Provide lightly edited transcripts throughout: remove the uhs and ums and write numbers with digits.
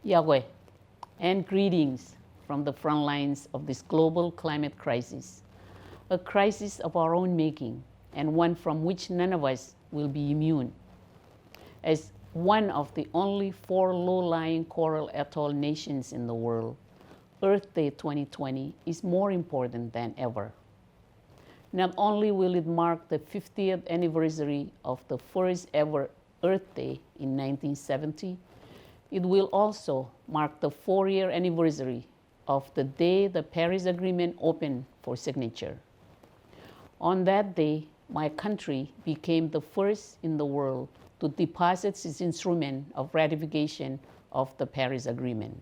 Yahweh, and greetings from the front lines of this global climate crisis, a crisis of our own making, and one from which none of us will be immune. As one of the only 4 low-lying coral atoll nations in the world, Earth Day 2020 is more important than ever. Not only will it mark the 50th anniversary of the first ever Earth Day in 1970, it will also mark the 4-year anniversary of the day the Paris Agreement opened for signature. On that day, my country became the first in the world to deposit its instrument of ratification of the Paris Agreement.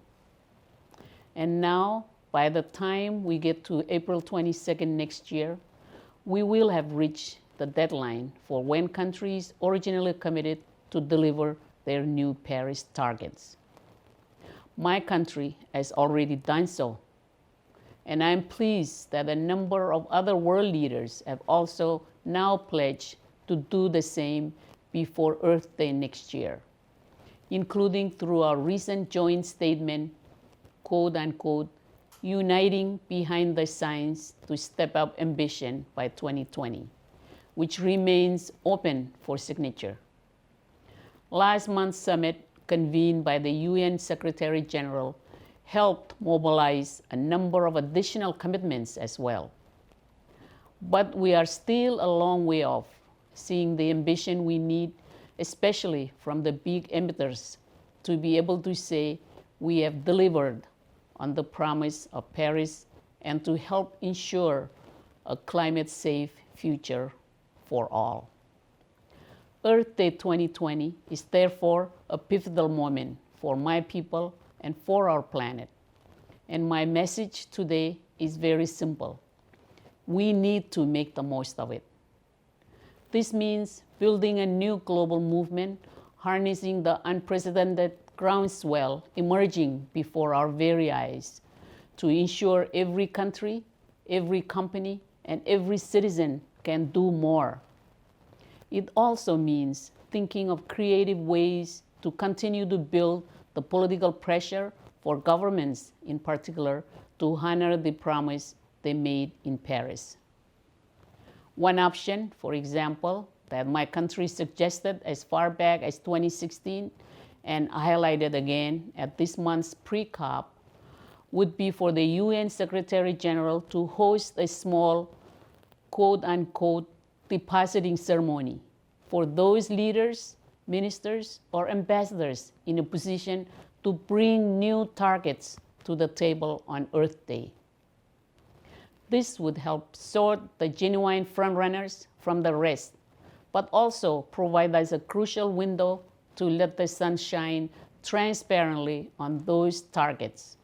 And now, by the time we get to April 22nd next year, we will have reached the deadline for when countries originally committed to deliver their new Paris targets. My country has already done so, and I'm pleased that a number of other world leaders have also now pledged to do the same before Earth Day next year, including through our recent joint statement, quote unquote, uniting behind the science to step up ambition by 2020, which remains open for signature. Last month's summit, convened by the UN Secretary General, helped mobilize a number of additional commitments as well. But we are still a long way off seeing the ambition we need, especially from the big emitters, to be able to say we have delivered on the promise of Paris and to help ensure a climate-safe future for all. Earth Day 2020 is therefore a pivotal moment for my people and for our planet. And my message today is very simple. We need to make the most of it. This means building a new global movement, harnessing the unprecedented groundswell emerging before our very eyes to ensure every country, every company, and every citizen can do more. It also means thinking of creative ways to continue to build the political pressure for governments in particular to honor the promise they made in Paris. One option, for example, that my country suggested as far back as 2016 and highlighted again at this month's pre-COP would be for the UN Secretary General to host a small, quote-unquote, depositing ceremony for those leaders, ministers, or ambassadors in a position to bring new targets to the table on Earth Day. This would help sort the genuine frontrunners from the rest, but also provide us a crucial window to let the sun shine transparently on those targets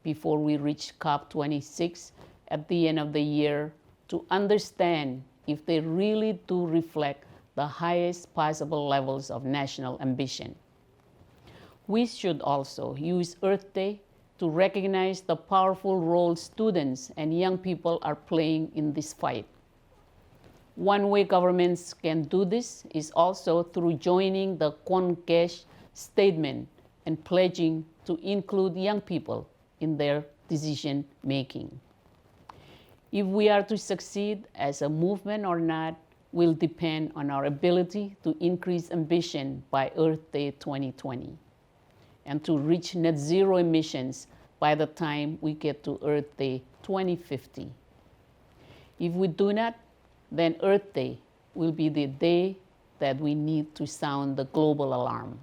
before we reach COP26 at the end of the year to understand if they really do reflect the highest possible levels of national ambition. We should also use Earth Day to recognize the powerful role students and young people are playing in this fight. One way governments can do this is also through joining the Congesh statement and pledging to include young people in their decision making. If we are to succeed as a movement or not will depend on our ability to increase ambition by Earth Day 2020 and to reach net zero emissions by the time we get to Earth Day 2050. If we do not, then Earth Day will be the day that we need to sound the global alarm.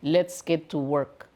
Let's get to work.